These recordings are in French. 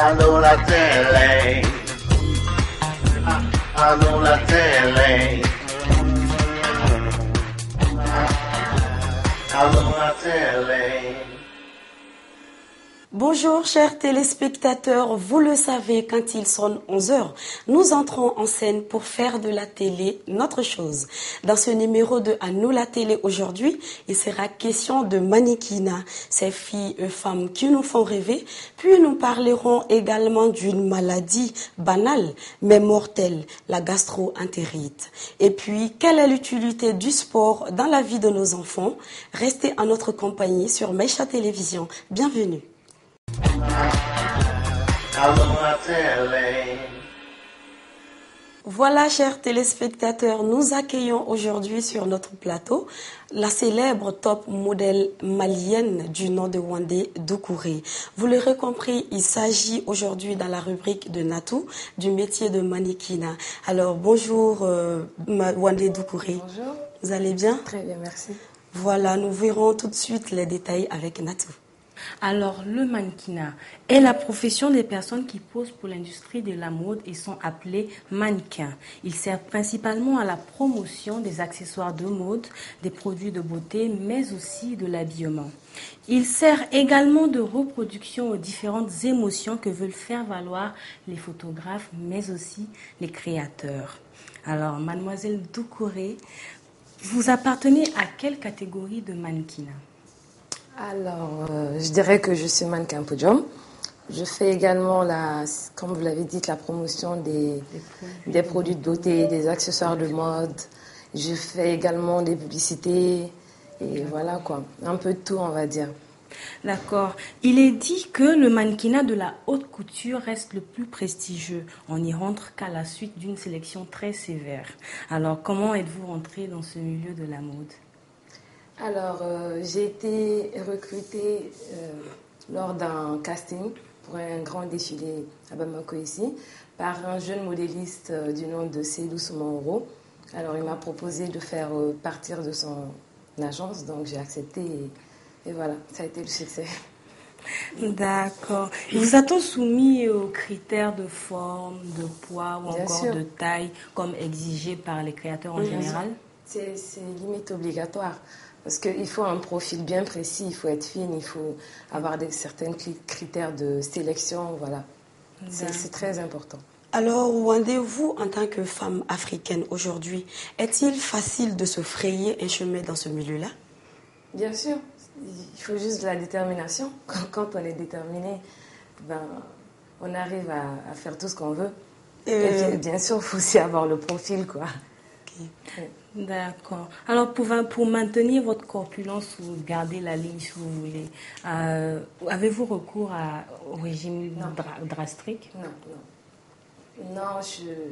Allo la télé. Allo la télé. Allo la télé. Bonjour chers téléspectateurs, vous le savez, quand il sonne 11 heures, nous entrons en scène pour faire de la télé notre chose. Dans ce numéro de À nous la télé aujourd'hui, il sera question de mannequinat, ces filles et femmes qui nous font rêver. Puis nous parlerons également d'une maladie banale mais mortelle, la gastro-entérite. Et puis, quelle est l'utilité du sport dans la vie de nos enfants? Restez en notre compagnie sur Mecha Télévision. Bienvenue. Voilà, chers téléspectateurs, nous accueillons aujourd'hui sur notre plateau la célèbre top modèle malienne du nom de Wandé Doucouré. Vous l'aurez compris, il s'agit aujourd'hui dans la rubrique de Natou du métier de mannequinat. Alors, bonjour Wandé Doucouré. Bonjour. Vous allez bien? Très bien, merci. Voilà, nous verrons tout de suite les détails avec Natou. Alors, le mannequinat est la profession des personnes qui posent pour l'industrie de la mode et sont appelées mannequins. Il sert principalement à la promotion des accessoires de mode, des produits de beauté, mais aussi de l'habillement. Il sert également de reproduction aux différentes émotions que veulent faire valoir les photographes, mais aussi les créateurs. Alors, mademoiselle Doucouré, vous appartenez à quelle catégorie de mannequinat ? Alors, je dirais que je suis mannequin podium. Je fais également, comme vous l'avez dit, la promotion des produits de beauté, des accessoires de mode. Je fais également des publicités et voilà quoi, un peu de tout on va dire. D'accord. Il est dit que le mannequinat de la haute couture reste le plus prestigieux. On n'y rentre qu'à la suite d'une sélection très sévère. Alors, comment êtes-vous rentrée dans ce milieu de la mode ? Alors, j'ai été recrutée lors d'un casting pour un grand défilé à Bamako ici par un jeune modéliste du nom de Seydou Soumaoro. Alors, il m'a proposé de faire partir de son agence, donc j'ai accepté et voilà, ça a été le succès. D'accord. Vous a-t-on soumis aux critères de forme, de poids ou Bien encore sûr. de taille comme exigé par les créateurs en général ? C'est limite obligatoire. Parce qu'il faut un profil bien précis, il faut être fine, il faut avoir certains critères de sélection, voilà. C'est très important. Alors, Wandé, vous, en tant que femme africaine aujourd'hui, est-il facile de se frayer un chemin dans ce milieu-là? Bien sûr, il faut juste de la détermination. Quand on est déterminé, on arrive à faire tout ce qu'on veut. Et puis, bien sûr, il faut aussi avoir le profil, quoi. Okay. Ouais. D'accord. Alors, pour maintenir votre corpulence ou garder la ligne, si vous voulez, avez-vous recours au régime drastique ? Non,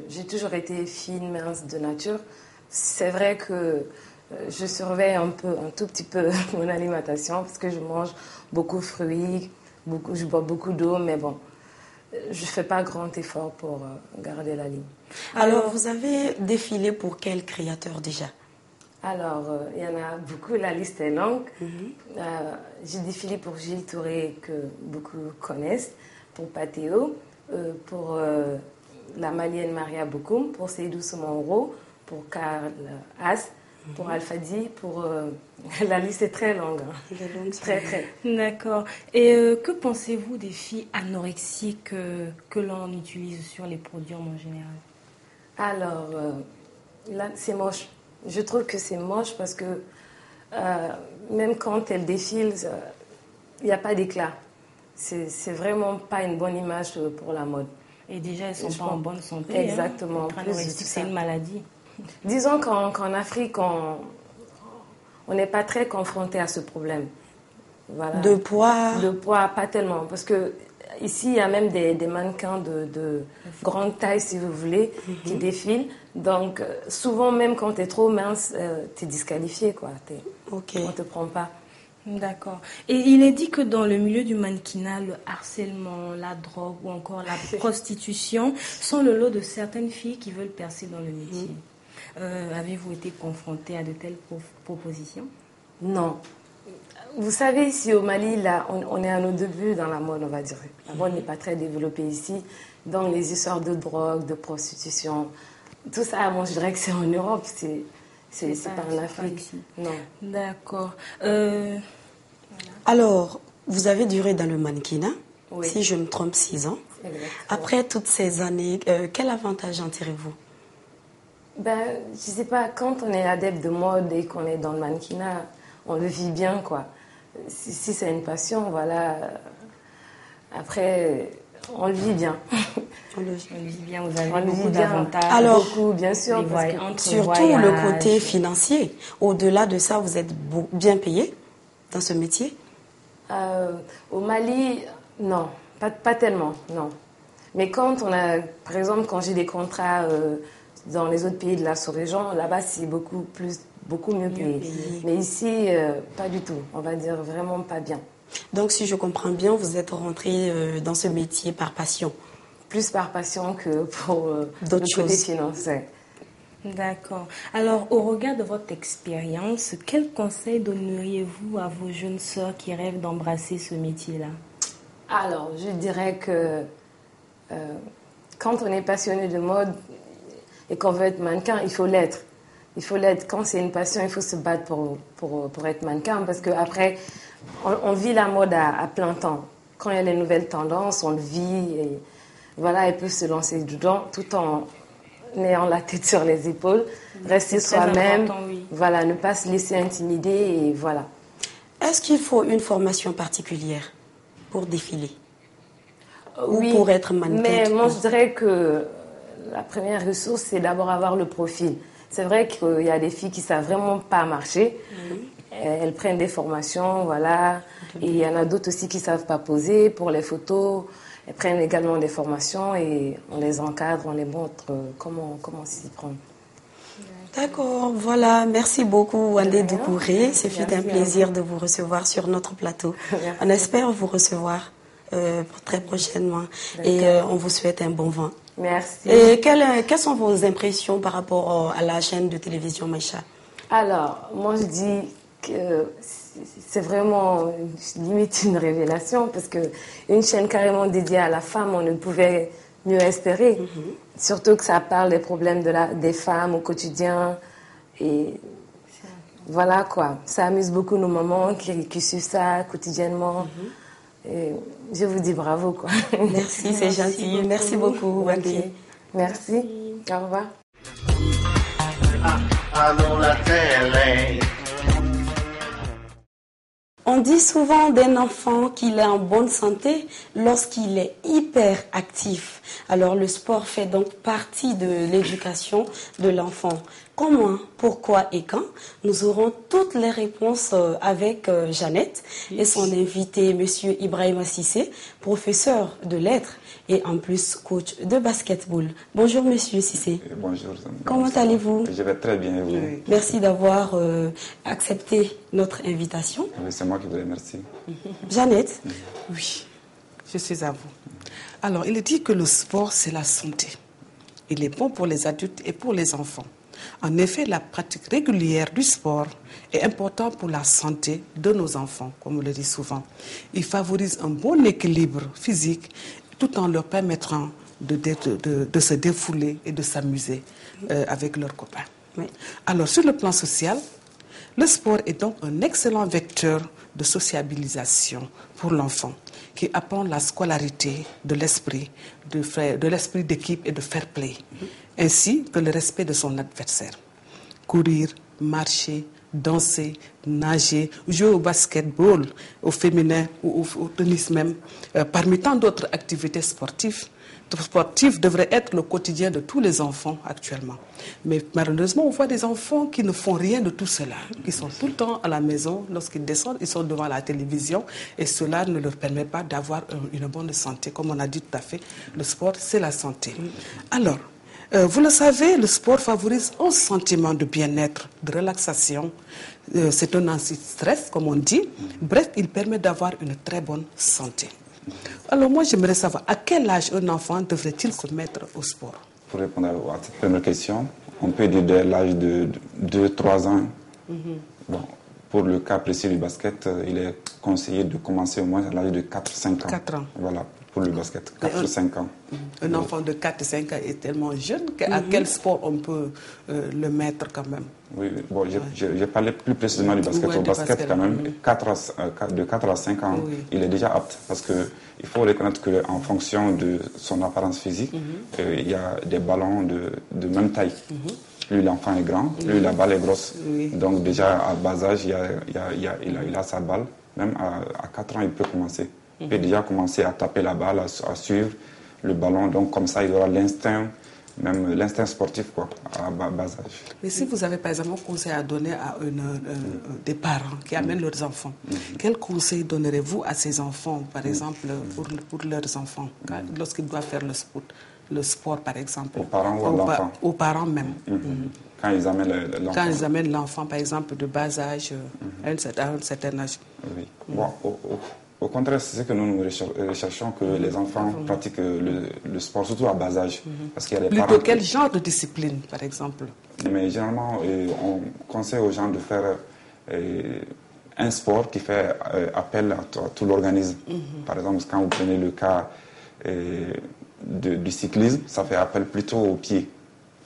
j'ai toujours été fine, mince de nature. C'est vrai que je surveille un tout petit peu mon alimentation parce que je mange beaucoup de fruits, je bois beaucoup d'eau, mais bon, je ne fais pas grand effort pour garder la ligne. Alors, vous avez défilé pour quel créateur déjà? Alors, il y en a beaucoup, la liste est longue. J'ai défilé pour Gilles Touré, que beaucoup connaissent, pour Patéo, pour la malienne Maria Bokoum, pour Seydou Soumaoro, pour Karl As, pour Alfadi, pour... la liste est très longue. Hein. Très. D'accord. Et que pensez-vous des filles anorexiques que l'on utilise sur les produits en général? Alors, là, c'est moche. Je trouve que c'est moche parce que même quand elles défilent, il n'y a pas d'éclat. C'est vraiment pas une bonne image pour la mode. Et déjà, elles ne sont pas en bonne santé. Exactement. L'anorexique, c'est une maladie. Disons qu'en Afrique, on n'est pas très confronté à ce problème. Voilà. De poids? De poids, pas tellement. Parce que ici, il y a même des mannequins de grande taille, si vous voulez, qui défilent. Donc, souvent, même quand tu es trop mince, tu es disqualifié, quoi. Okay. On ne te prend pas. D'accord. Et il est dit que dans le milieu du mannequinat, le harcèlement, la drogue ou encore la prostitution sont le lot de certaines filles qui veulent percer dans le métier. Avez-vous été confrontée à de telles propositions? Non. Vous savez, ici au Mali, là, on est à nos débuts dans la mode, on va dire. La mode n'est pas très développée ici. Donc les histoires de drogue, de prostitution, tout ça, moi je dirais que c'est en Europe, c'est pas en Afrique. Non. D'accord. Alors, vous avez duré dans le mannequinat, Oui. si je me trompe, 6 ans. Exactement. Après toutes ces années, quel avantage en tirez-vous? Ben, je sais pas, quand on est adepte de mode et qu'on est dans le mannequinat, on le vit bien, quoi. Si c'est une passion, voilà. Après, on le vit bien. On le- On vit bien, vous avez On le beaucoup vit bien. d'avantages. Alors, beaucoup, bien sûr. Les parce que- voyages, entre Surtout voyages. le côté financier. Au-delà de ça, vous êtes bien payé dans ce métier? Au Mali, non, pas tellement, non. Mais quand on a, par exemple, quand j'ai des contrats dans les autres pays de la sous-région, là-bas, c'est beaucoup mieux payé. Mais ici, pas du tout. On va dire vraiment pas bien. Donc, si je comprends bien, vous êtes rentré dans ce métier par passion. Plus par passion que pour D'autres le côté choses. financier. D'accord. Alors, au regard de votre expérience, quel conseil donneriez-vous à vos jeunes sœurs qui rêvent d'embrasser ce métier-là? Alors, je dirais que quand on est passionné de mode et qu'on veut être mannequin, il faut l'être. Il faut l'être. Quand c'est une passion, il faut se battre pour être mannequin parce qu'après, on vit la mode à plein temps. Quand il y a les nouvelles tendances, on le vit et voilà, elle peut se lancer dedans tout en ayant la tête sur les épaules, rester C'est très soi-même, important, oui. voilà, ne pas se laisser intimider et voilà. Est-ce qu'il faut une formation particulière pour défiler? Ou Oui, pour être mannequin mais tout moi court? je dirais que la première ressource, c'est d'abord avoir le profil. C'est vrai qu'il y a des filles qui ne savent vraiment pas marcher. Elles prennent des formations, voilà. Et il y en a d'autres aussi qui ne savent pas poser pour les photos. Elles prennent également des formations et on les encadre, on les montre comment s'y prendre. D'accord, voilà. Merci beaucoup, Wandé rien. Doucouré. Ce fut Merci un à plaisir de vous recevoir sur notre plateau. Merci. On espère vous recevoir très prochainement. Et on vous souhaite un bon vent. Merci. Et quelles sont vos impressions par rapport à la chaîne de télévision Maïcha? Alors, moi je dis que c'est vraiment limite une révélation parce que une chaîne carrément dédiée à la femme, on ne pouvait mieux espérer. Surtout que ça parle des problèmes des femmes au quotidien et voilà quoi. Ça amuse beaucoup nos mamans qui suivent ça quotidiennement. Et je vous dis bravo quoi. Merci, c'est gentil. Merci beaucoup, Wandé. Merci. Au revoir. Allons la télé. On dit souvent d'un enfant qu'il est en bonne santé lorsqu'il est hyper actif. Alors le sport fait donc partie de l'éducation de l'enfant. Comment, pourquoi et quand? Nous aurons toutes les réponses avec Jeannette et son invité, Monsieur Ibrahima Cissé, professeur de lettres et en plus coach de basketball. Bonjour Monsieur Cissé. Bonjour. Comment allez-vous? Je vais très bien, vous. Merci d'avoir accepté notre invitation. Oui, c'est moi qui vous remercie. Jeannette? Oui, je suis à vous. Alors, il est dit que le sport, c'est la santé. Il est bon pour les adultes et pour les enfants. En effet, la pratique régulière du sport est importante pour la santé de nos enfants, comme on le dit souvent. Il favorise un bon équilibre physique tout en leur permettant de se défouler et de s'amuser avec leurs copains. Oui. Alors, sur le plan social, le sport est donc un excellent vecteur de sociabilisation pour l'enfant qui apprend la scolarité de l'esprit d'équipe et de fair play, ainsi que le respect de son adversaire. Courir, marcher, danser, nager, jouer au basketball, au féminin ou au tennis même, parmi tant d'autres activités sportives devrait être le quotidien de tous les enfants actuellement. Mais malheureusement, on voit des enfants qui ne font rien de tout cela, qui sont tout le temps à la maison. Lorsqu'ils descendent, ils sont devant la télévision et cela ne leur permet pas d'avoir une bonne santé. Comme on a dit tout à fait, le sport, c'est la santé. Alors, vous le savez, le sport favorise un sentiment de bien-être, de relaxation. C'est un anti-stress, comme on dit. Bref, il permet d'avoir une très bonne santé. Alors moi, j'aimerais savoir à quel âge un enfant devrait-il se mettre au sport? Pour répondre à cette première question, on peut dire dès l'âge de 2-3 ans. Bon, pour le cas précis du basket, il est conseillé de commencer au moins à l'âge de 4-5 ans. 4 ans. Voilà, pour le basket, 4-5 ans. Un enfant de 4-5 ans est tellement jeune qu'à quel sport on peut le mettre quand même? Oui, bon, j'ai parlé plus précisément du basket. Ouais, Au du basket, basket. quand même, de 4 à 5 ans, Oui. il est déjà apte. Parce qu'il faut reconnaître qu'en fonction de son apparence physique, il y a des ballons de même taille. Plus l'enfant est grand, plus la balle est grosse. Oui. Donc déjà, à bas âge, il a sa balle. Même à 4 ans, il peut commencer. Il peut déjà commencer à taper la balle, à suivre le ballon. Donc comme ça, il aura l'instinct, même l'instinct sportif, quoi, à bas âge. Mais si vous avez par exemple un conseil à donner à des parents qui amènent leurs enfants, quel conseil donnerez-vous à ces enfants, par exemple, pour leurs enfants, lorsqu'ils doivent faire le sport, par exemple? Aux parents ou à l'enfant? Aux parents même. Quand ils amènent l'enfant. Quand ils amènent l'enfant, par exemple, de bas âge, à un certain âge. Oui. Bon, au contraire, c'est ce que nous recherchons, que les enfants pratiquent le sport, surtout à bas âge. Parce qu'il y a des Plutôt parents quel genre de discipline, par exemple? Mais généralement, on conseille aux gens de faire un sport qui fait appel à tout l'organisme. Par exemple, quand vous prenez le cas du cyclisme, ça fait appel plutôt aux pieds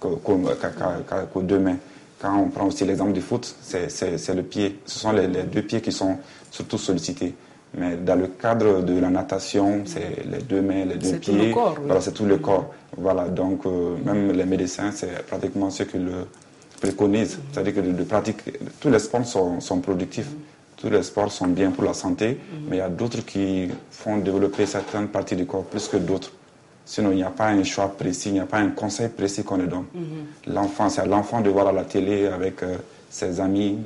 qu'aux deux mains. Quand on prend aussi l'exemple du foot, c'est le pied. Ce sont les deux pieds qui sont surtout sollicités. Mais dans le cadre de la natation, c'est les deux mains, les deux pieds. C'est tout le corps. Oui. Voilà, c'est tout le corps. Voilà, donc même les médecins, c'est pratiquement ce qu'ils le préconisent. C'est-à-dire que de pratiquer, tous les sports sont productifs. Tous les sports sont bien pour la santé, mais il y a d'autres qui font développer certaines parties du corps plus que d'autres. Sinon, il n'y a pas un choix précis, il n'y a pas un conseil précis qu'on le donne. L'enfant, c'est à l'enfant de voir à la télé avec ses amis,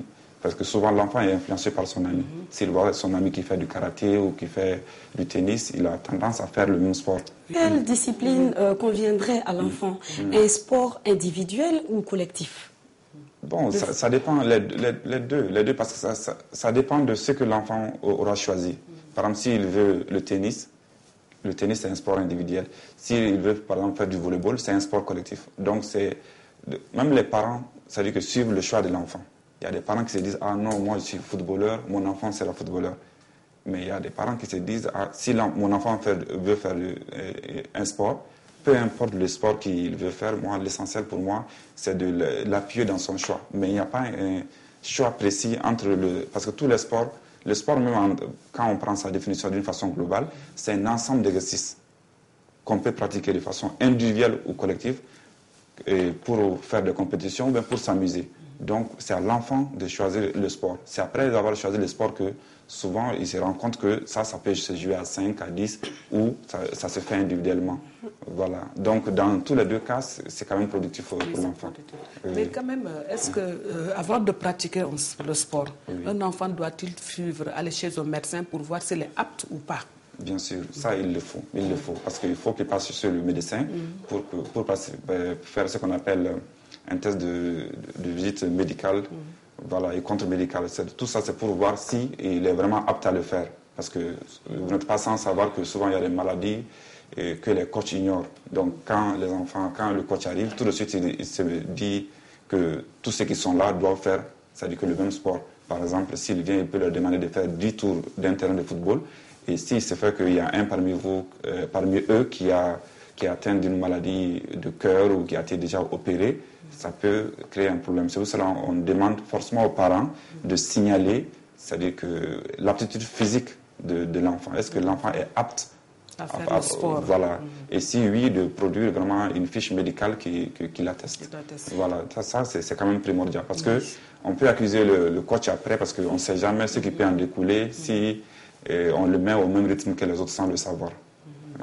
parce que souvent l'enfant est influencé par son ami. S'il voit son ami qui fait du karaté ou qui fait du tennis, il a tendance à faire le même sport. Quelle discipline conviendrait à l'enfant? Un sport individuel ou collectif? Bon, ça dépend, les deux, parce que ça dépend de ce que l'enfant aura choisi. Par exemple, s'il veut le tennis c'est un sport individuel. S'il veut, par exemple, faire du volleyball, c'est un sport collectif. Donc, même les parents, ça veut dire que suivent le choix de l'enfant. Il y a des parents qui se disent, ah non, moi je suis footballeur, mon enfant sera footballeur. Mais il y a des parents qui se disent, ah, si mon enfant veut faire un sport, peu importe le sport qu'il veut faire, moi, l'essentiel pour moi, c'est de l'appuyer dans son choix. Mais il n'y a pas un choix précis entre parce que tous les sports, le sport même, quand on prend sa définition d'une façon globale, c'est un ensemble d'exercices qu'on peut pratiquer de façon individuelle ou collective pour faire des compétitions ou bien pour s'amuser. Donc, c'est à l'enfant de choisir le sport. C'est après avoir choisi le sport que souvent, il se rend compte que ça peut se jouer à 5, à 10 ou ça se fait individuellement. Voilà. Donc, dans tous les deux cas, c'est quand même productif pour l'enfant. Mais quand même, est-ce que avant de pratiquer le sport, un enfant doit-il aller chez un médecin pour voir s'il est apte ou pas? Bien sûr, ça il le faut. Parce qu'il faut qu'il passe chez le médecin pour faire ce qu'on appelle un test de visite médicale, voilà, et contre-médicale. Tout ça, c'est pour voir si il est vraiment apte à le faire. Parce que vous n'êtes pas sans savoir que souvent il y a des maladies que les coachs ignorent. Donc quand le coach arrive, tout de suite il se dit que tous ceux qui sont là doivent faire, c'est-à-dire que le même sport. Par exemple, s'il vient, il peut leur demander de faire 10 tours d'un terrain de football. Et s'il se fait qu'il y a un parmi eux qui a atteint d'une maladie de cœur ou qui a été déjà opéré, ça peut créer un problème. C'est pour cela qu'on demande forcément aux parents de signaler, c'est-à-dire que l'aptitude physique de l'enfant. Est-ce que l'enfant est apte à faire le sport? Voilà. Et si oui, de produire vraiment une fiche médicale qui l'atteste. Voilà, ça c'est quand même primordial. Parce qu'on peut accuser le coach après, parce qu'on ne sait jamais ce qui peut en découler si on le met au même rythme que les autres sans le savoir.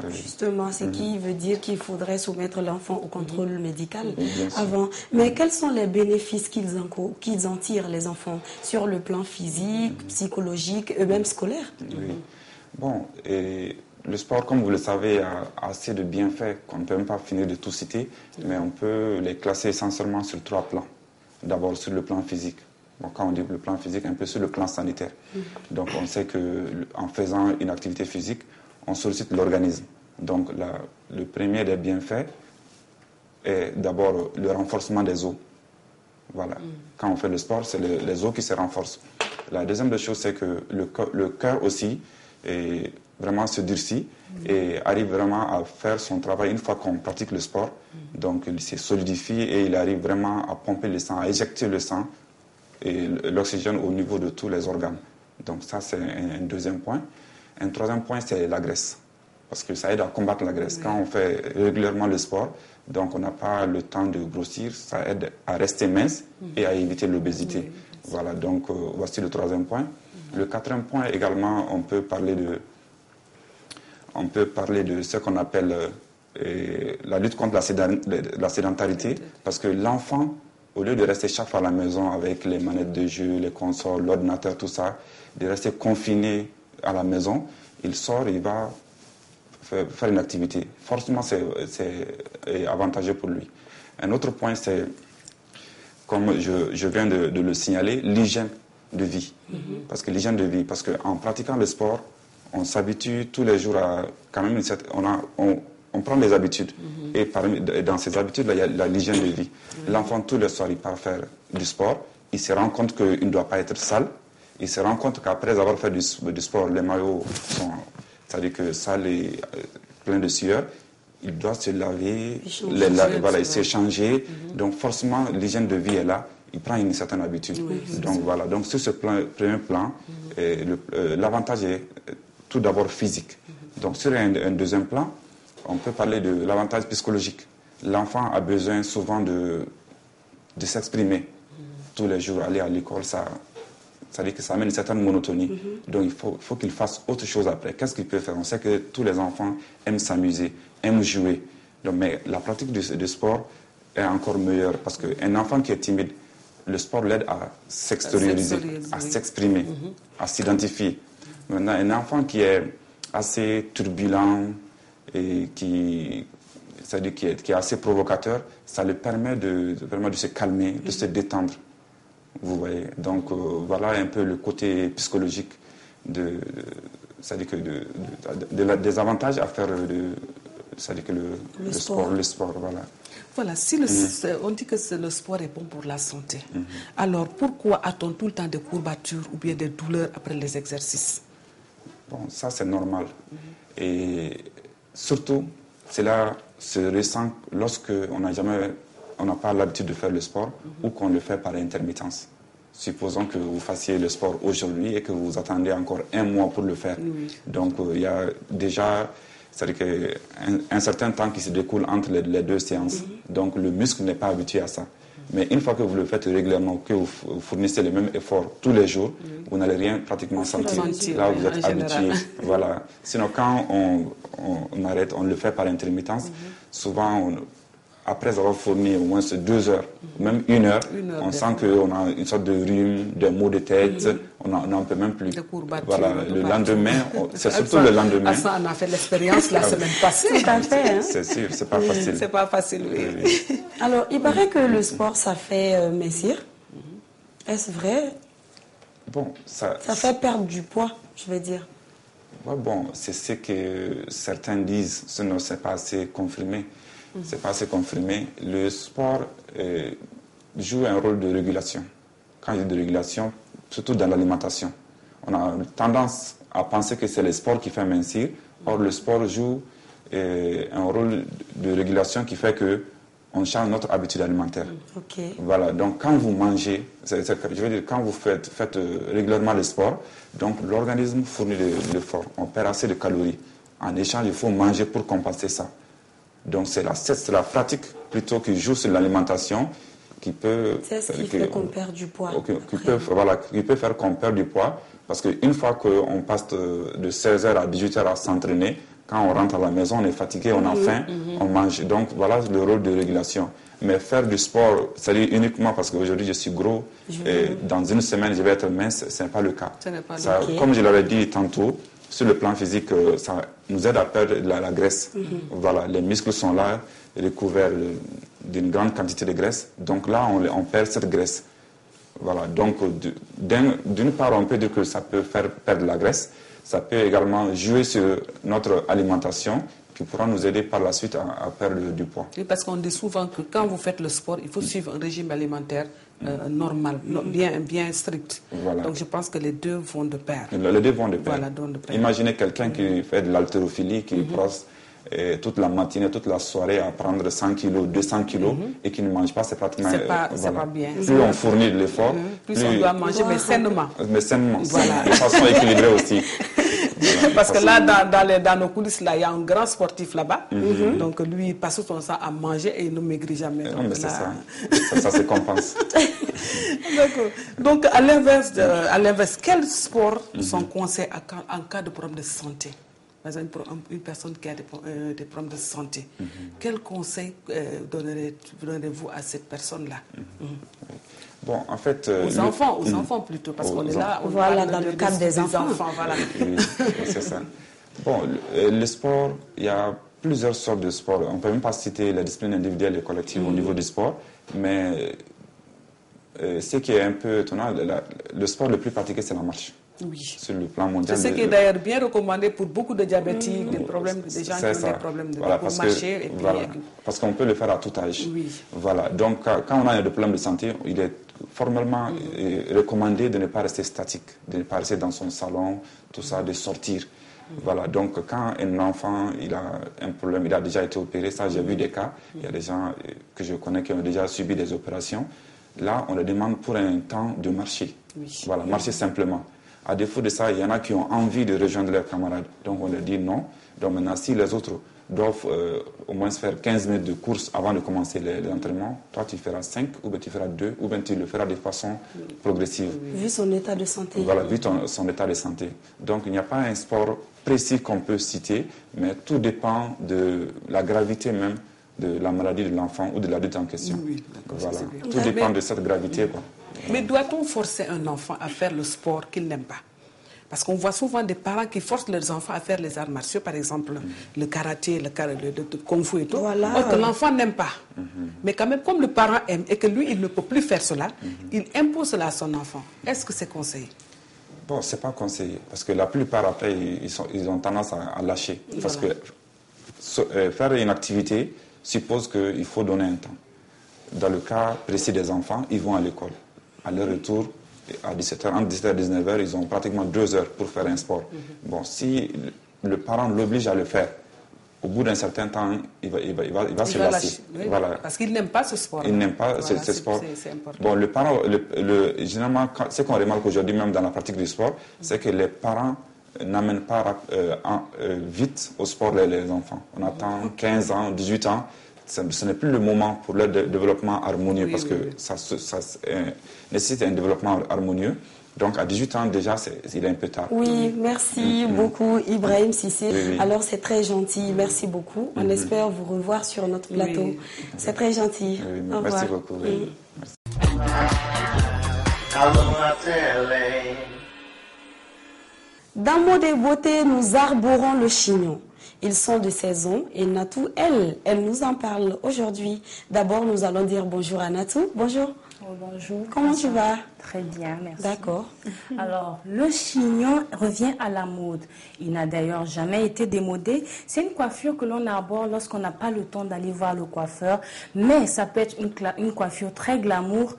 Justement, ce qui veut dire qu'il faudrait soumettre l'enfant au contrôle médical avant. Mais quels sont les bénéfices qu'ils en tirent, les enfants, sur le plan physique, psychologique, eux-mêmes scolaire? Oui. Bon, et le sport, comme vous le savez, a assez de bienfaits qu'on ne peut même pas finir de tout citer, mais on peut les classer essentiellement sur 3 plans. D'abord sur le plan physique. Bon, quand on dit le plan physique, un peu sur le plan sanitaire. Donc on sait qu'en faisant une activité physique, on sollicite l'organisme. Donc le premier des bienfaits est d'abord le renforcement des os. Voilà. Quand on fait le sport, c'est les os qui se renforcent. La deuxième des choses, c'est que le cœur aussi vraiment se durcit et arrive vraiment à faire son travail une fois qu'on pratique le sport. Donc il se solidifie et il arrive vraiment à pomper le sang, à éjecter le sang et l'oxygène au niveau de tous les organes. Donc ça, c'est un deuxième point. Un troisième point, c'est la graisse. Parce que ça aide à combattre la graisse. Quand on fait régulièrement le sport, donc on n'a pas le temps de grossir, ça aide à rester mince et à éviter l'obésité. Voilà, donc voici le troisième point. Le quatrième point également, on peut parler de ce qu'on appelle la lutte contre la sédentarité, parce que l'enfant, au lieu de rester chaque fois à la maison avec les manettes de jeu, les consoles, l'ordinateur, tout ça, de rester confiné à la maison, il sort, il va faire une activité. Forcément, c'est avantageux pour lui. Un autre point, c'est, comme je viens de le signaler, l'hygiène de vie. Parce qu'en pratiquant le sport, on s'habitue tous les jours à quand même on prend des habitudes. Et dans ces habitudes-là, il y a l'hygiène de vie. L'enfant, tous les soirs, il part faire du sport. Il se rend compte qu'il ne doit pas être sale. Il se rend compte qu'après avoir fait du sport, les maillots sont, c'est-à-dire que sales et plein de sueur. Il doit se laver, s'échanger. Donc forcément, l'hygiène de vie est là. Il prend une certaine habitude. Donc voilà. Donc sur ce premier plan, l'avantage est tout d'abord physique. Donc sur un deuxième plan, on peut parler de l'avantage psychologique. L'enfant a besoin souvent de s'exprimer tous les jours, aller à l'école, ça veut dire que ça amène une certaine monotonie. Donc il faut qu'il fasse autre chose après. Qu'est-ce qu'il peut faire? On sait que tous les enfants aiment s'amuser, aiment jouer. Donc, mais la pratique du sport est encore meilleure parce qu'un enfant qui est timide, le sport l'aide à s'extérioriser, à s'exprimer, à s'identifier. Maintenant, un enfant qui est assez turbulent et qui est assez provocateur, ça lui permet vraiment de se calmer, de se détendre. Vous voyez. Donc voilà un peu le côté psychologique des avantages à faire le sport. Voilà. Voilà, si on dit que le sport est bon pour la santé, alors pourquoi a-t-on tout le temps des courbatures ou bien des douleurs après les exercices? Bon, ça c'est normal. Et surtout, cela se ressent lorsque on n'a pas l'habitude de faire le sport ou qu'on le fait par intermittence. Supposons que vous fassiez le sport aujourd'hui et que vous attendez encore un mois pour le faire. Donc il y a déjà, c'est-à-dire un certain temps qui se découle entre les deux séances. Donc le muscle n'est pas habitué à ça. Mais une fois que vous le faites régulièrement, que vous fournissez les mêmes efforts tous les jours, vous n'allez rien pratiquement sentir. Là, vous êtes habitué. Voilà. Sinon, quand on arrête, on le fait par intermittence, souvent, après avoir fourni au moins 2 heures, même 1 heure, on sent qu'on a une sorte de rhume, des maux de tête, on n'en peut même plus. Voilà, le lendemain, c'est surtout le lendemain. Ça, on a fait l'expérience la semaine passée. Tout à fait. Hein? C'est sûr, c'est pas facile. C'est pas facile, oui. Alors, il paraît que le sport, ça fait mincir. Est-ce vrai? Bon, ça fait perdre du poids, je vais dire. Ouais, bon, c'est ce que certains disent, sinon c'est pas assez confirmé. C'est pas assez confirmé. Le sport joue un rôle de régulation. Quand je dis de régulation, surtout dans l'alimentation. On a tendance à penser que c'est le sport qui fait mincir. Or, le sport joue un rôle de régulation qui fait que on change notre habitude alimentaire. Voilà. Donc, quand vous mangez, je veux dire, quand vous faites régulièrement le sport, donc l'organisme fournit de l'effort. On perd assez de calories. En échange, il faut manger pour compenser ça. Donc c'est la pratique plutôt qui joue sur l'alimentation qui peut... C'est ce qui fait qu'on perd du poids. Qui peut faire qu'on perd du poids. Parce qu'une fois qu'on passe de 16h à 18h à s'entraîner, quand on rentre à la maison, on est fatigué, on a faim, on mange. Donc voilà le rôle de régulation. Mais faire du sport, c'est-à-dire uniquement parce qu'aujourd'hui je suis gros et dans une semaine je vais être mince, ce n'est pas le cas. Comme je l'avais dit tantôt, sur le plan physique, ça nous aide à perdre la graisse. Voilà, les muscles sont là, recouverts d'une grande quantité de graisse. Donc là, on perd cette graisse. Voilà, donc d'une part, on peut dire que ça peut faire perdre la graisse. Ça peut également jouer sur notre alimentation, qui pourra nous aider par la suite à perdre du poids. Oui, parce qu'on dit souvent que quand vous faites le sport, il faut suivre un régime alimentaire normal, bien strict. Voilà. Donc je pense que les deux vont de pair. Les deux vont de pair. Voilà, vont de pair. Imaginez quelqu'un qui fait de l'haltérophilie, qui passe toute la matinée, toute la soirée à prendre 100 kilos, 200 kilos et qui ne mange pas, c'est pratiquement... C'est pas bien. Plus on fournit de l'effort, plus on doit manger, mais sainement. Mais sainement, voilà. De façon équilibrée aussi. Voilà, parce que là, dans nos coulisses, là, il y a un grand sportif là-bas. Donc lui, il passe son temps à manger et il ne maigrit jamais. Non, mais c'est ça. Ça se compense. D'accord. Donc à l'inverse, quels sports sont conseillés en cas de problème de santé? Par exemple, une personne qui a des problèmes de santé, quel conseil donnerez-vous à cette personne-là? Bon, en fait... aux enfants plutôt, parce qu'on est là... Voilà, dans le cadre des enfants. Voilà. Oui, c'est ça. Bon, le sport, il y a plusieurs sortes de sports. On ne peut même pas citer la discipline individuelle et collective au niveau du sport, mais ce qui est un peu étonnant, le sport le plus pratiqué, c'est la marche. Oui. Sur le plan mondial. C'est ce qui est d'ailleurs bien recommandé pour beaucoup de diabétiques, des gens qui ont des problèmes pour marcher. Et puis, parce qu'on peut le faire à tout âge. Oui. Voilà. Donc, quand on a des problèmes de santé, il est formellement recommandé de ne pas rester statique, de ne pas rester dans son salon, tout ça, de sortir. Voilà, donc quand un enfant il a un problème, il a déjà été opéré, ça j'ai vu des cas, il y a des gens que je connais qui ont déjà subi des opérations. Là, on leur demande pour un temps de marcher. Oui. Voilà, marcher simplement. À défaut de ça, il y en a qui ont envie de rejoindre leurs camarades. Donc on leur dit non. Donc maintenant, si les autres doivent au moins faire 15 minutes de course avant de commencer l'entraînement, toi tu feras 5, ou bien tu feras 2, ou bien tu le feras de façon progressive. Vu son état de santé. Voilà, vu son état de santé. Donc il n'y a pas un sport précis qu'on peut citer, mais tout dépend de la gravité même de la maladie de l'enfant ou de l'adulte en question. Oui, voilà. Tout dépend de cette gravité, quoi. Mais doit-on forcer un enfant à faire le sport qu'il n'aime pas? Parce qu'on voit souvent des parents qui forcent leurs enfants à faire les arts martiaux, par exemple le karaté, le kung fu et tout. Voilà. Or que l'enfant n'aime pas. Mais quand même, comme le parent aime et que lui, il ne peut plus faire cela, il impose cela à son enfant. Est-ce que c'est conseillé? Bon, c'est pas conseillé. Parce que la plupart, après, ils ont tendance à lâcher. Voilà. Parce que faire une activité suppose qu'il faut donner un temps. Dans le cas précis des enfants, ils vont à l'école. À leur retour, à 17h, entre 17h et 19h, ils ont pratiquement 2 heures pour faire un sport. Bon, si le parent l'oblige à le faire, au bout d'un certain temps, il va se lasser. Oui, voilà. Parce qu'il n'aime pas ce sport. Il n'aime pas ce sport. C'est important. Bon, le parent, généralement, ce qu'on remarque aujourd'hui, même dans la pratique du sport, c'est que les parents n'amènent pas vite au sport les enfants. On attend 15 ans, 18 ans. Ce n'est plus le moment pour leur développement harmonieux, parce que ça nécessite un développement harmonieux. Donc à 18 ans déjà, il est un peu tard. Oui, merci beaucoup Ibrahim Cissé. Oui. Alors c'est très gentil, merci beaucoup. On espère vous revoir sur notre plateau. Oui. C'est très gentil. Oui, merci beaucoup. Oui. Dans Mode et Beauté, nous arborons le chignon. Ils sont de saison et Natou, elle nous en parle aujourd'hui. D'abord, nous allons dire bonjour à Natou. Bonjour. Oh, bonjour. Comment tu vas? Très bien, merci. D'accord. Alors, le chignon revient à la mode. Il n'a d'ailleurs jamais été démodé. C'est une coiffure que l'on arbore lorsqu'on n'a pas le temps d'aller voir le coiffeur. Mais ça peut être une coiffure très glamour,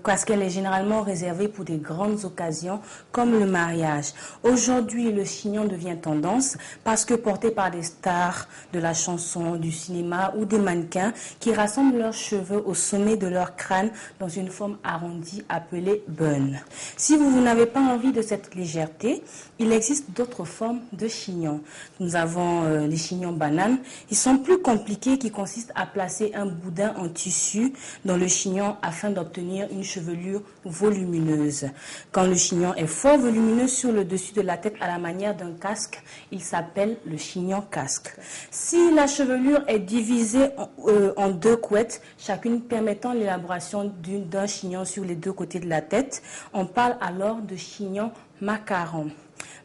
parce qu'elle est généralement réservée pour des grandes occasions comme le mariage. Aujourd'hui, le chignon devient tendance parce que porté par des stars de la chanson, du cinéma ou des mannequins qui rassemblent leurs cheveux au sommet de leur crâne dans une forme arrondie appelée bun. Si vous n'avez pas envie de cette légèreté, il existe d'autres formes de chignons. Nous avons les chignons bananes. Ils sont plus compliqués, qui consistent à placer un boudin en tissu dans le chignon afin d'obtenir une chevelure volumineuse. Quand le chignon est fort volumineux sur le dessus de la tête à la manière d'un casque, il s'appelle le chignon casque. Si la chevelure est divisée en 2 couettes, chacune permettant l'élaboration d'un chignon sur les 2 côtés de la tête, on parle alors de chignon macaron.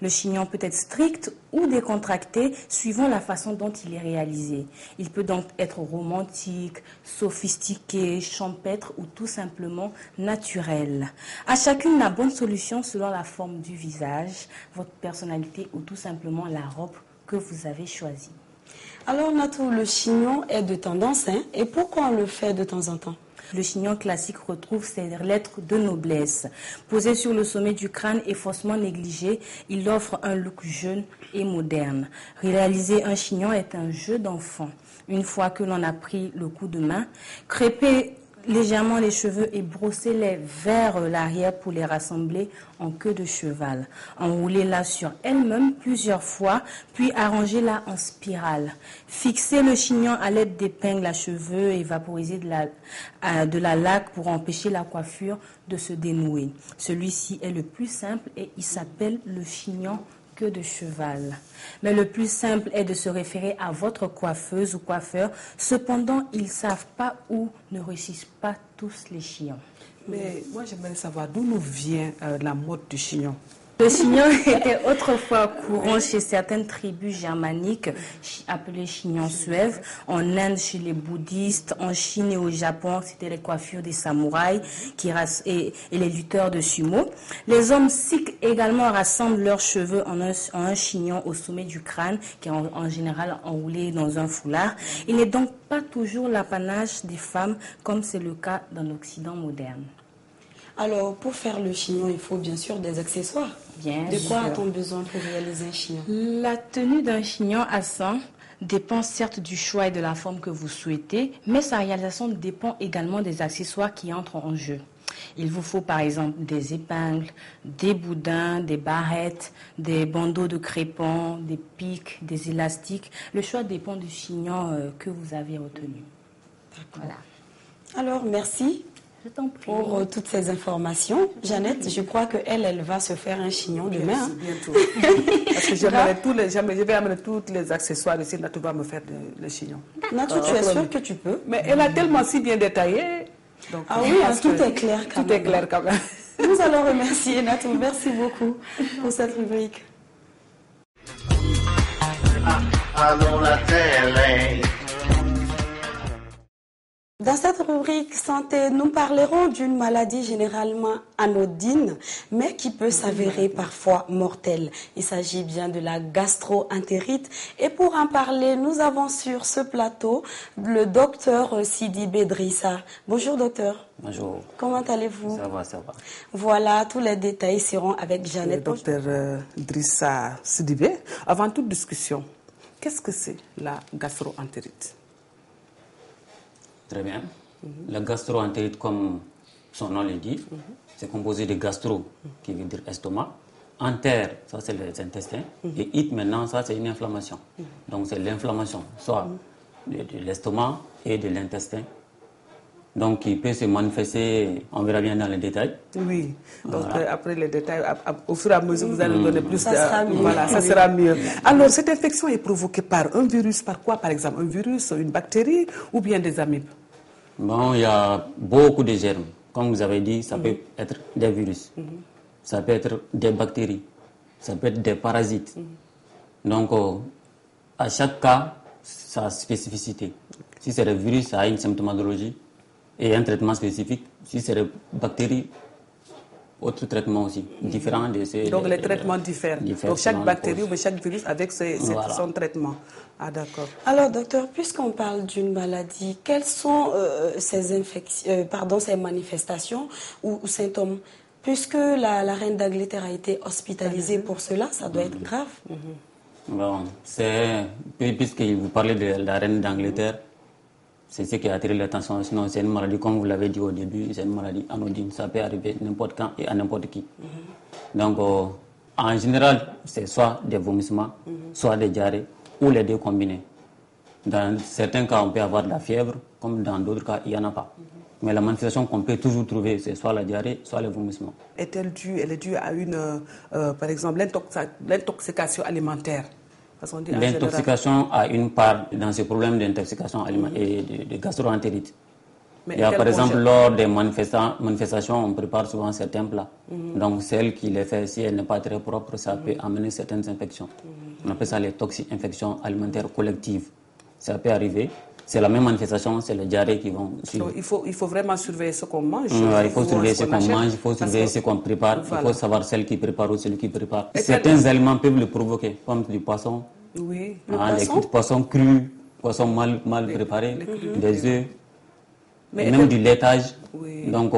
Le chignon peut être strict ou décontracté suivant la façon dont il est réalisé. Il peut donc être romantique, sophistiqué, champêtre ou tout simplement naturel. À chacune la bonne solution selon la forme du visage, votre personnalité ou tout simplement la robe que vous avez choisie. Alors Natou, le chignon est de tendance, hein, et pourquoi on le fait de temps en temps? Le chignon classique retrouve ses lettres de noblesse. Posé sur le sommet du crâne et faussement négligé, il offre un look jeune et moderne. Réaliser un chignon est un jeu d'enfant. Une fois que l'on a pris le coup de main, crêper légèrement les cheveux et brosser-les vers l'arrière pour les rassembler en queue de cheval. Enroulez-la sur elle-même plusieurs fois, puis arrangez-la en spirale. Fixez le chignon à l'aide d'épingles à cheveux et vaporisez de la laque pour empêcher la coiffure de se dénouer. Celui-ci est le plus simple et il s'appelle le chignon queue de cheval. Mais le plus simple est de se référer à votre coiffeuse ou coiffeur. Cependant, ils ne savent pas où ne réussissent pas tous les chignons. Mais moi, j'aimerais savoir d'où nous vient la mode du chignon. Le chignon était autrefois courant chez certaines tribus germaniques, appelées chignons suèves, en Inde chez les bouddhistes, en Chine et au Japon, c'était les coiffures des samouraïs et les lutteurs de sumo. Les hommes sikhs également rassemblent leurs cheveux en un chignon au sommet du crâne, qui est en général enroulé dans un foulard. Il n'est donc pas toujours l'apanage des femmes, comme c'est le cas dans l'Occident moderne. Alors, pour faire le chignon, il faut bien sûr des accessoires. De quoi a-t-on besoin pour réaliser un chignon? La tenue d'un chignon à sang dépend certes du choix et de la forme que vous souhaitez, mais sa réalisation dépend également des accessoires qui entrent en jeu. Il vous faut par exemple des épingles, des boudins, des barrettes, des bandeaux de crépon, des pics, des élastiques. Le choix dépend du chignon que vous avez retenu. Voilà. Alors, merci. Je t'en prie. Pour toutes ces informations. Jeannette, je crois qu'elle va se faire un chignon demain. Bientôt. Parce que je vais amener tous les accessoires ici. Natou va me faire le chignon. Natou, tu es sûre que tu peux? Mais elle a tellement si bien détaillé. Donc, ah oui, tout est clair quand même. Tout est clair quand même. Nous allons remercier Natou. Merci beaucoup pour cette rubrique. Allons la télé. Dans cette rubrique santé, nous parlerons d'une maladie généralement anodine, mais qui peut s'avérer parfois mortelle. Il s'agit bien de la gastro-entérite. Et pour en parler, nous avons sur ce plateau le docteur Sidibé Drissa. Bonjour docteur. Bonjour. Comment allez-vous? Ça va, ça va. Voilà, tous les détails seront avec Jeannette. Le docteur Drissa Sidibé. Avant toute discussion, qu'est-ce que c'est la gastro-entérite? Très bien. La gastro-entérite, comme son nom le dit, c'est composé de gastro, qui veut dire estomac. Entère, ça c'est les intestins. Et it, maintenant, ça c'est une inflammation. Donc c'est l'inflammation, soit de l'estomac et de l'intestin. Donc il peut se manifester, on verra bien dans les détails. Oui, donc voilà. Après les détails, au fur et à mesure, vous allez nous donner plus. Ça sera mieux. Voilà, ça sera mieux. Alors cette infection est provoquée par un virus, par quoi par exemple? Un virus, une bactérie ou bien des amibes? Bon, il y a beaucoup de germes. Comme vous avez dit, ça peut être des virus, ça peut être des bactéries, ça peut être des parasites. Donc, à chaque cas, sa spécificité. Si c'est des virus, ça a une symptomatologie et un traitement spécifique. Si c'est des bactéries, autre traitement aussi, différent de ces... Donc les traitements diffèrent. Donc chaque bactérie ou chaque virus avec son traitement. Ah d'accord. Alors docteur, puisqu'on parle d'une maladie, quelles sont ces manifestations ou symptômes? Puisque la reine d'Angleterre a été hospitalisée pour cela, ça doit être grave. Bon, puisque vous parlez de la reine d'Angleterre, c'est ce qui a attiré l'attention. Sinon, c'est une maladie, comme vous l'avez dit au début, c'est une maladie anodine. Ça peut arriver n'importe quand et à n'importe qui. Donc, en général, c'est soit des vomissements, soit des diarrhées, ou les deux combinés. Dans certains cas, on peut avoir de la fièvre, comme dans d'autres cas, il n'y en a pas. Mais la manifestation qu'on peut toujours trouver, c'est soit la diarrhée, soit les vomissements. Elle est due à par exemple, l'intoxication alimentaire? L'intoxication a une part dans ce problème d'intoxication alimentaire et de gastro-entérite. Il y a par exemple lors des manifestations, on prépare souvent certains plats. Donc celle qui les fait, si elle n'est pas très propre, ça peut amener certaines infections. On appelle ça les toxi-infections alimentaires collectives. Ça peut arriver. C'est la même manifestation, c'est les diarrhées qui vont suivre. Donc, il faut vraiment surveiller ce qu'on mange. Il faut surveiller ce qu'on mange, il faut surveiller ce qu'on prépare. Voilà. Il faut savoir celle qui prépare ou celui qui prépare. Certains aliments peuvent le provoquer, comme du poisson, Oui. Les cuits de poisson crus, poisson mal préparé, des œufs, même du laitage. Oui. Donc,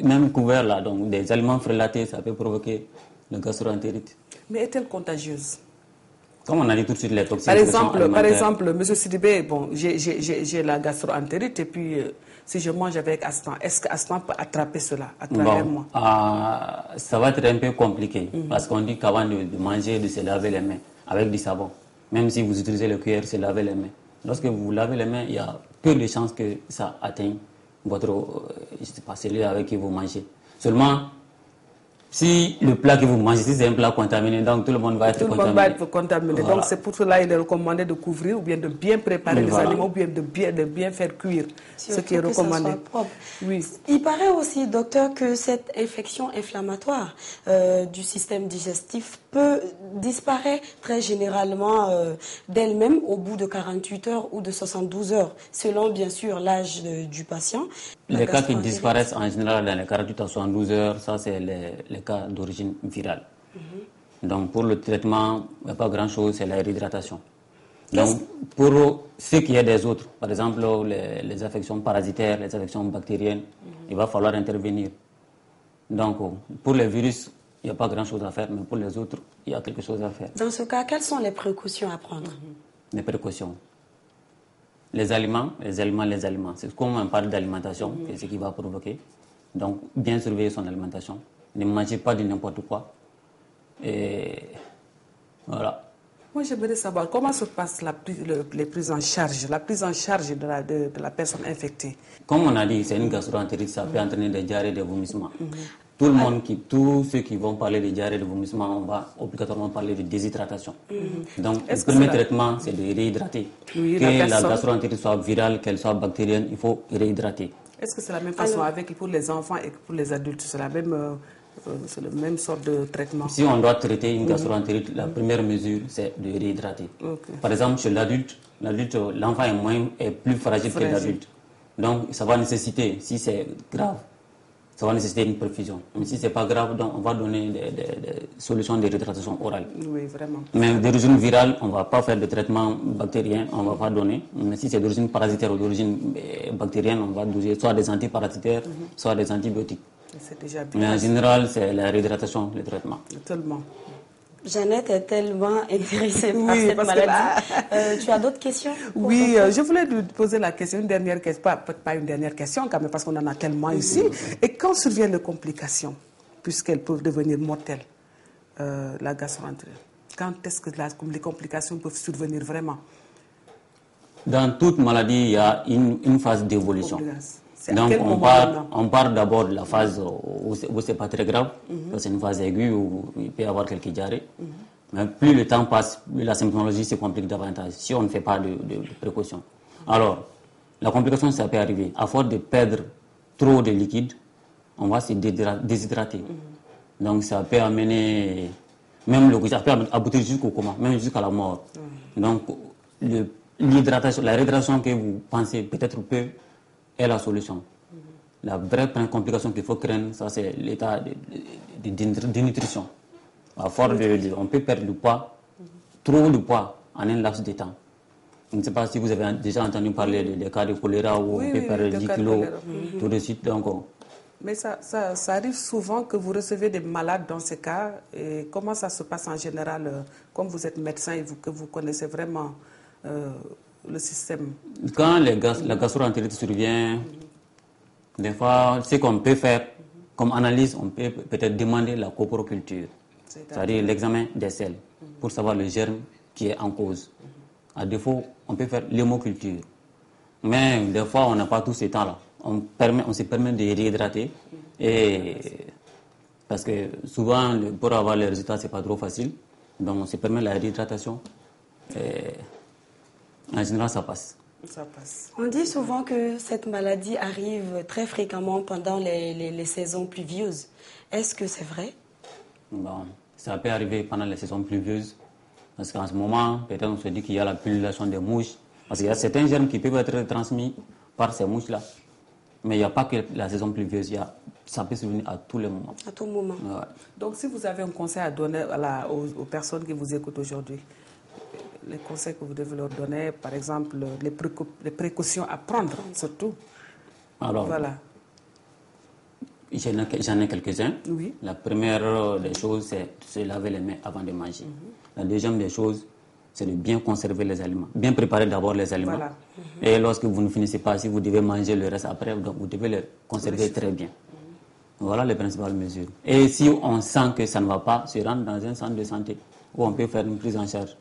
même couvert là, donc des aliments frélatés, ça peut provoquer le gastro-entérite. Mais est-elle contagieuse? Comme on a dit tout de suite, les toxines Par exemple, M. Sidibé, bon, j'ai la gastro-entérite et puis si je mange avec Astan, est-ce que Astan peut attraper cela à travers moi? Ça va être un peu compliqué parce qu'on dit qu'avant de manger, de se laver les mains avec du savon. Même si vous utilisez le cuillère, se laver les mains. Lorsque vous vous lavez les mains, il y a peu de chances que ça atteigne votre cellule avec qui vous mangez. Seulement, si le plat que vous mangez, si c'est un plat contaminé, donc tout le monde va être contaminé. Tout le monde va être contaminé. Voilà. Donc c'est pour cela qu'il est recommandé de couvrir ou bien de bien préparer les aliments ou bien de bien faire cuire. Ce qui est recommandé. Oui. Il paraît aussi, docteur, que cette infection inflammatoire du système digestif peut disparaître très généralement d'elle-même au bout de 48 heures ou de 72 heures, selon bien sûr l'âge du patient. Les cas qui disparaissent en général dans les 48 à 72 heures, ça c'est les cas d'origine virale. Donc pour le traitement, il n'y a pas grand-chose, c'est la réhydratation. Donc pour ce qui est des autres, par exemple les affections parasitaires, les affections bactériennes, il va falloir intervenir. Donc pour les virus, il n'y a pas grand-chose à faire, mais pour les autres, il y a quelque chose à faire. Dans ce cas, quelles sont les précautions à prendre? Les précautions. Les aliments. C'est comme on parle d'alimentation, c'est ce qui va provoquer. Donc, bien surveiller son alimentation. Ne mangez pas de n'importe quoi. Et voilà. Moi, j'aimerais savoir comment se passe les prises en charge, de la personne infectée. Comme on a dit, c'est une gastro-entérite, ça peut entraîner des diarrhées, des vomissements. Tous ceux qui vont parler de diarrhée, de vomissement, on va obligatoirement parler de déshydratation. Donc, le premier traitement, c'est de réhydrater. Que la gastro-entérite soit virale, qu'elle soit bactérienne, il faut réhydrater. Est-ce que c'est la même façon pour les enfants et pour les adultes? C'est le même sort de traitement? Si on doit traiter une gastro-entérite, la première mesure, c'est de réhydrater. Par exemple, chez l'adulte, l'enfant est plus fragile que l'adulte. Donc, ça va nécessiter, si c'est grave, ça va nécessiter une perfusion. Mais si ce n'est pas grave, donc on va donner des solutions de réhydratation orale. Oui, vraiment. Mais d'origine virale, on ne va pas faire de traitement bactérien, on ne va pas donner. Mais si c'est d'origine parasitaire ou d'origine bactérienne, on va donner soit des antiparasitaires, soit des antibiotiques. C'est déjà bien. Mais en général, c'est la réhydratation, le traitement. Tellement. Jeannette est tellement intéressée par cette maladie. Tu as d'autres questions? Oui, je voulais lui poser la question, une dernière question, pas une dernière question quand même, parce qu'on en a tellement ici. Et quand surviennent les complications, puisqu'elles peuvent devenir mortelles, la gastro-entérite? Quand est-ce que les complications peuvent survenir vraiment? Dans toute maladie, il y a une phase d'évolution. Donc on part d'abord de la phase où c'est pas très grave, c'est une phase aiguë où il peut y avoir quelques diarrhées. Mais plus le temps passe, plus la symptomologie se complique davantage si on ne fait pas de précautions. Alors, la complication, ça peut arriver. À force de perdre trop de liquide, on va se déshydrater. Donc ça peut amener, ça peut aboutir jusqu'au coma, même jusqu'à la mort. Donc l'hydratation, la réhydratation que vous pensez peut-être est la solution. La vraie complication qu'il faut craindre, ça c'est l'état de dénutrition. À force on peut perdre du poids, trop de poids en un laps de temps. Je ne sais pas si vous avez déjà entendu parler des cas de choléra où on peut perdre 10 kilos tout de suite. Mais ça arrive souvent que vous recevez des malades dans ces cas. Et comment ça se passe en général, comme vous êtes médecin et que vous connaissez vraiment le système? Quand la gastro-entérite survient, des fois, ce qu'on peut faire comme analyse, on peut peut-être demander la coproculture, c'est-à-dire l'examen des selles, pour savoir le germe qui est en cause. À défaut, on peut faire l'hémoculture. Mais des fois, on n'a pas tout ce temps-là. On se permet de réhydrater. Parce que souvent, pour avoir les résultats, ce n'est pas trop facile. Donc, on se permet la réhydratation. En général, ça passe. On dit souvent que cette maladie arrive très fréquemment pendant les saisons pluvieuses. Est-ce que c'est vrai? Bon, ça peut arriver pendant les saisons pluvieuses. Parce qu'en ce moment, peut-être on se dit qu'il y a la pullulation des mouches. Parce qu'il y a certains germes qui peuvent être transmis par ces mouches-là. Mais il n'y a pas que la saison pluvieuse. Ça peut survenir à tous les moments. À tout moment. Ouais. Donc, si vous avez un conseil à donner aux personnes qui vous écoutent aujourd'hui, les conseils que vous devez leur donner, par exemple, les précautions à prendre, surtout. Alors, voilà. J'en ai quelques-uns. Oui. La première des choses, c'est de se laver les mains avant de manger. La deuxième des choses, c'est de bien conserver les aliments. Bien préparer d'abord les aliments. Voilà. Et lorsque vous ne finissez pas, si vous devez manger le reste après, donc vous devez les conserver très bien. Voilà les principales mesures. Et si on sent que ça ne va pas, se rendre dans un centre de santé où on peut faire une prise en charge.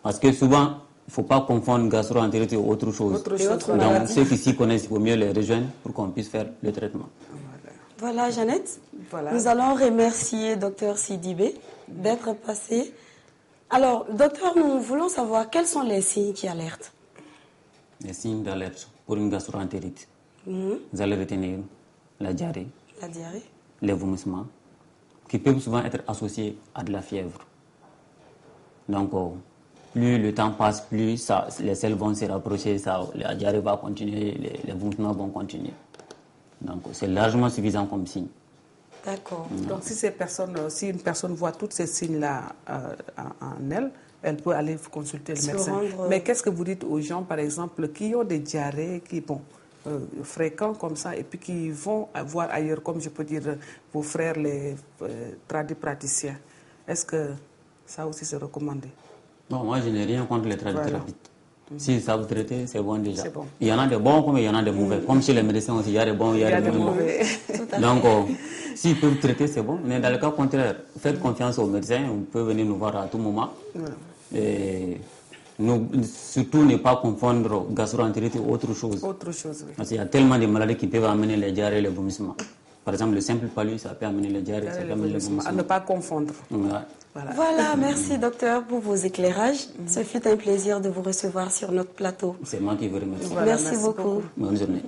Parce que souvent, il ne faut pas confondre gastro-entérite et autre chose. Donc ceux qui s'y connaissent, il vaut mieux les rejoindre pour qu'on puisse faire le traitement. Voilà, Jeannette. Voilà. Nous allons remercier Dr Sidibé d'être passé. Alors, docteur, nous voulons savoir quels sont les signes qui alertent. Les signes d'alerte pour une gastro-entérite. Vous allez retenir la diarrhée, les vomissements, qui peuvent souvent être associés à de la fièvre. Donc, plus le temps passe, plus les selles vont se rapprocher, la diarrhée va continuer, les vomissements vont continuer. Donc, c'est largement suffisant comme signe. D'accord. Donc, si une personne voit tous ces signes-là en elle, elle peut aller consulter le médecin. Mais qu'est-ce que vous dites aux gens, par exemple, qui ont des diarrhées, fréquents comme ça, et puis qui vont voir ailleurs, comme je peux dire, vos frères, les tradipraticiens? Est-ce que ça aussi c'est recommandé? Non, moi je n'ai rien contre les tradithérapeutes. S'ils savent traiter, c'est bon déjà. C'est bon. Il y en a des bons comme il y en a des mauvais. Comme chez les médecins aussi, il y a des bons, il y a des mauvais. Donc, s'ils peuvent traiter, c'est bon. Mais dans le cas contraire, faites confiance aux médecins. On peut venir nous voir à tout moment. Et surtout ne pas confondre gastro-entérite et autre chose. Autre chose, oui. Parce qu'il y a tellement de maladies qui peuvent amener les diarrhées et les vomissements. Par exemple, le simple palu, ça peut amener les diarrhées, ça peut amener les vomissements. À ne pas confondre. Ouais. Voilà, merci docteur pour vos éclairages. Ce fut un plaisir de vous recevoir sur notre plateau. C'est moi qui vous remercie. Voilà, merci beaucoup. Bonne journée.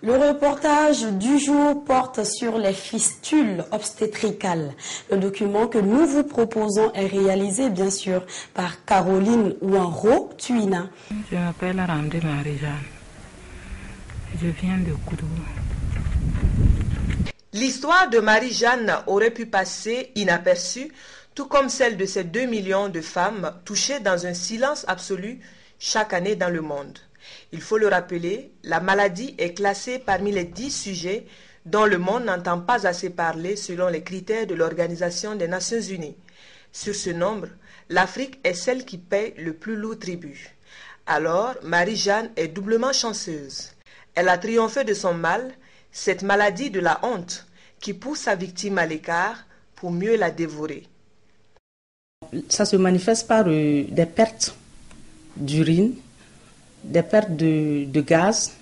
Le reportage du jour porte sur les fistules obstétricales. Le document que nous vous proposons est réalisé bien sûr par Caroline Ouanro Tuina. Je m'appelle Arandé Marie-Jeanne. Je viens de Koudou. L'histoire de Marie-Jeanne aurait pu passer inaperçue, tout comme celle de ces 2 millions de femmes touchées dans un silence absolu chaque année dans le monde. Il faut le rappeler, la maladie est classée parmi les 10 sujets dont le monde n'entend pas assez parler selon les critères de l'Organisation des Nations Unies. Sur ce nombre, l'Afrique est celle qui paie le plus lourd tribut. Alors, Marie-Jeanne est doublement chanceuse. Elle a triomphé de son mal, cette maladie de la honte qui pousse sa victime à l'écart pour mieux la dévorer. Ça se manifeste par des pertes d'urine, des pertes de gaz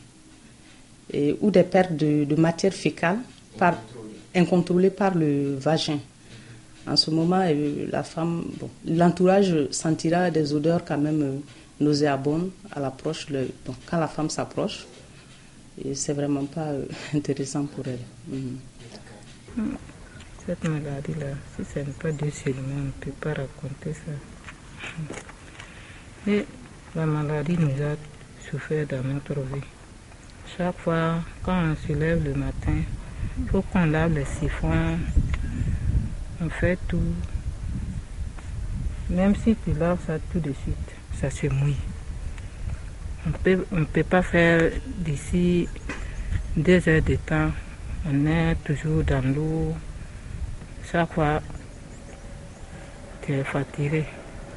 ou des pertes de matière fécale incontrôlées par le vagin. En ce moment, la femme, l'entourage sentira des odeurs quand même nauséabondes à l'approche. Quand la femme s'approche, et c'est vraiment pas intéressant pour elle. Cette maladie-là, si ce n'est pas Dieu seulement, on ne peut pas raconter ça. Mais la maladie nous a souffert dans notre vie. Chaque fois, quand on se lève le matin, il faut qu'on lave les siphons, on fait tout. Même si tu laves ça tout de suite, ça se mouille. On ne peut pas faire d'ici 2 heures de temps. On est toujours dans l'eau. Chaque fois, tu es fatigué.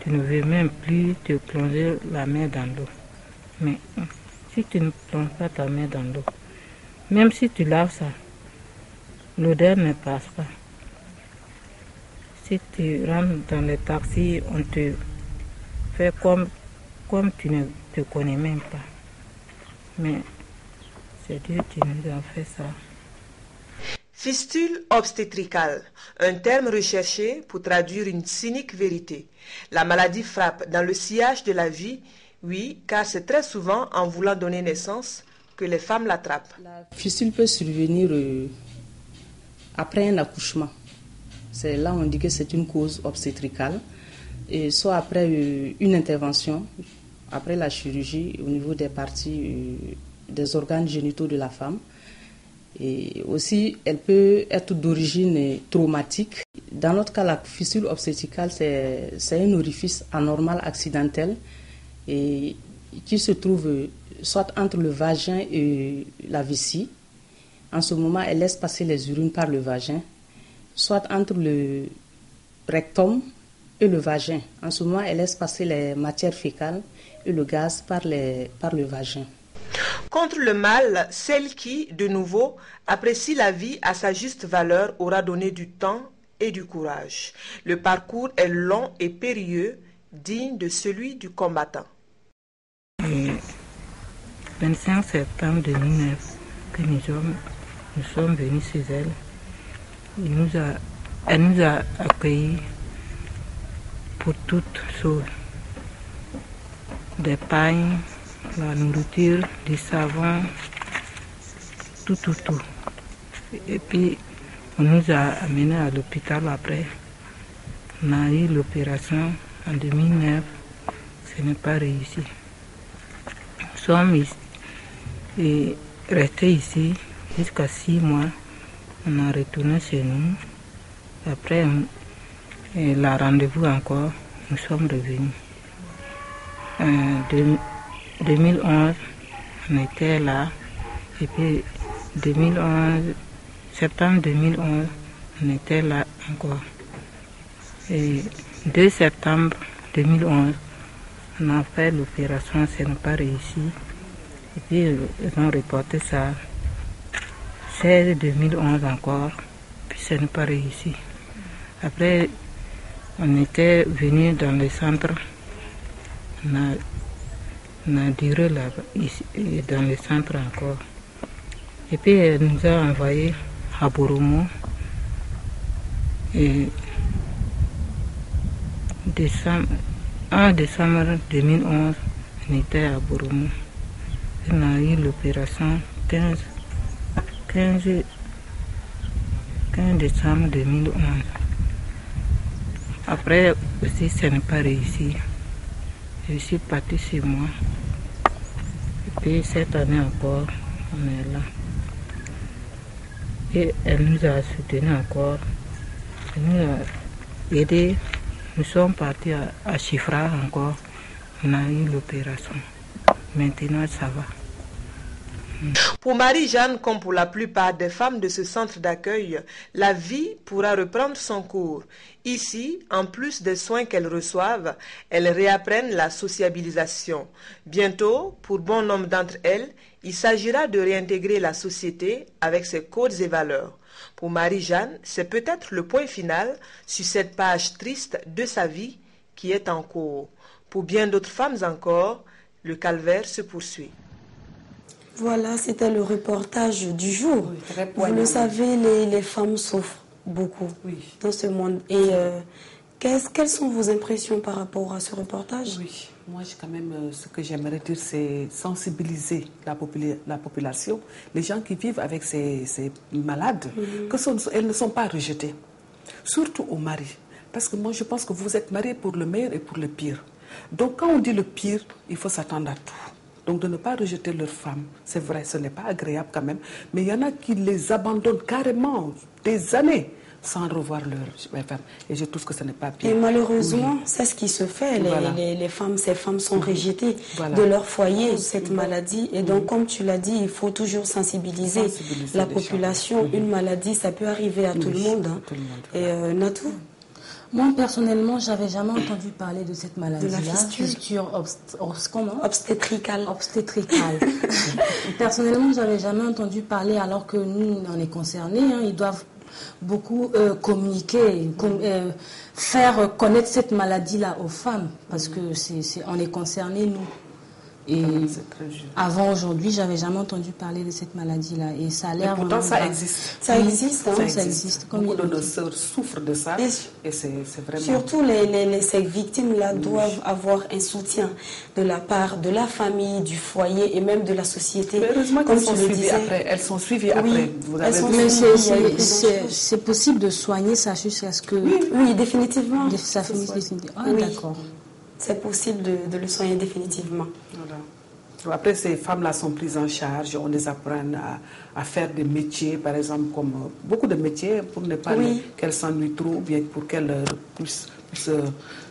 Tu ne veux même plus te plonger la main dans l'eau. Mais si tu ne plonges pas ta main dans l'eau, même si tu laves ça, l'odeur ne passe pas. Si tu rentres dans le taxi, on te fait comme tu ne te connais même pas. Mais c'est Dieu qui nous a fait ça. Fistule obstétricale, un terme recherché pour traduire une cynique vérité. La maladie frappe dans le sillage de la vie, oui, car c'est très souvent en voulant donner naissance que les femmes l'attrapent. La fistule peut survenir après un accouchement. C'est là où on dit que c'est une cause obstétricale. Et soit après une intervention, après la chirurgie au niveau des parties, des organes génitaux de la femme. Et aussi, elle peut être d'origine traumatique. Dans notre cas, la fissure obstétricale, c'est un orifice anormal accidentel et qui se trouve soit entre le vagin et la vessie. En ce moment, elle laisse passer les urines par le vagin, soit entre le rectum et le vagin. En ce moment, elle laisse passer les matières fécales et le gaz par le vagin. Contre le mal, celle qui, de nouveau, apprécie la vie à sa juste valeur aura donné du temps et du courage. Le parcours est long et périlleux, digne de celui du combattant. Le 25 septembre 2009, que nous sommes venus chez elle. Elle nous a accueillis pour toutes choses. Des pailles, la nourriture, du savon, tout. Et puis, on nous a amenés à l'hôpital après. On a eu l'opération en 2009. Ce n'est pas réussi. Nous sommes restés ici jusqu'à 6 mois. On a retourné chez nous. Après, la rendez-vous encore, nous sommes revenus. En 2011, on était là. Et puis, septembre 2011, on était là encore. Et 2 septembre 2011, on a fait l'opération, ça n'a pas réussi. Et puis, ils ont reporté ça. 16 2011 encore, puis ça n'a pas réussi. Après, on était venu dans le centre, on a duré là, ici, dans le centre encore. Et puis, elle nous a envoyé à Boromo. Et en décembre 2011, on était à Boromo. On a eu l'opération 15 décembre 2011. Après aussi, ça n'a pas réussi. Je suis partie chez moi. Et puis cette année encore, on est là. Et elle nous a soutenus encore. Elle nous a aidés. Nous sommes partis à Chifra encore. On a eu l'opération. Maintenant, ça va. Pour Marie-Jeanne, comme pour la plupart des femmes de ce centre d'accueil, la vie pourra reprendre son cours. Ici, en plus des soins qu'elles reçoivent, elles réapprennent la sociabilisation. Bientôt, pour bon nombre d'entre elles, il s'agira de réintégrer la société avec ses codes et valeurs. Pour Marie-Jeanne, c'est peut-être le point final sur cette page triste de sa vie qui est en cours. Pour bien d'autres femmes encore, le calvaire se poursuit. Voilà, c'était le reportage du jour. Oui, vous le savez, les femmes souffrent beaucoup dans ce monde. Et quelles sont vos impressions par rapport à ce reportage? Oui, moi, quand même, ce que j'aimerais dire, c'est sensibiliser la population, les gens qui vivent avec ces malades, elles ne sont pas rejetées, surtout aux maris. Parce que moi, je pense que vous êtes mariés pour le meilleur et pour le pire. Donc, quand on dit le pire, il faut s'attendre à tout. Donc de ne pas rejeter leurs femmes, c'est vrai, ce n'est pas agréable quand même, mais il y en a qui les abandonnent carrément des années sans revoir leurs femmes. Et je trouve que ce n'est pas bien. Et malheureusement, c'est ce qui se fait. Ces femmes sont rejetées de leur foyer, cette maladie. Et donc, comme tu l'as dit, il faut toujours sensibiliser la population. Une maladie, ça peut arriver à tout le monde. Hein. Et Natou? Moi, personnellement, j'avais jamais entendu parler de cette maladie-là. De la fistule obstétricale. Personnellement, j'avais jamais entendu parler, alors que nous, on est concernés. Hein, ils doivent beaucoup communiquer, faire connaître cette maladie-là aux femmes, parce que on est concernés, nous. Et avant aujourd'hui, j'avais jamais entendu parler de cette maladie-là. Et ça a l'air. Pourtant, ça existe. Ça existe, hein. Ça existe. Beaucoup de nos sœurs souffrent de ça. Et c'est vraiment. Surtout, ces victimes-là doivent avoir un soutien de la part de la famille, du foyer et même de la société. Mais heureusement qu'elles sont suivies après. Elles sont suivies après. C'est possible de soigner ça jusqu'à ce que. Oui, définitivement. Ça finisse définitivement. D'accord. C'est possible de le soigner définitivement. Voilà. Après, ces femmes-là sont prises en charge, on les apprend à faire des métiers, par exemple, comme beaucoup de métiers, pour ne pas qu'elles s'ennuient trop, ou bien pour qu'elles puissent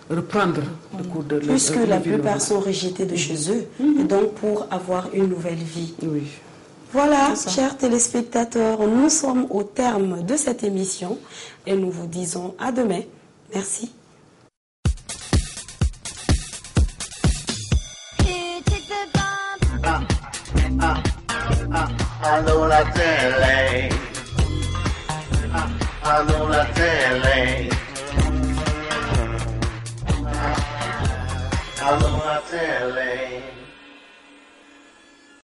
reprendre le cours de leur vie. Puisque la plupart sont rejetés de chez eux, et donc pour avoir une nouvelle vie. Oui. Voilà, chers téléspectateurs, nous sommes au terme de cette émission et nous vous disons à demain. Merci. Allô la télé, allô la télé.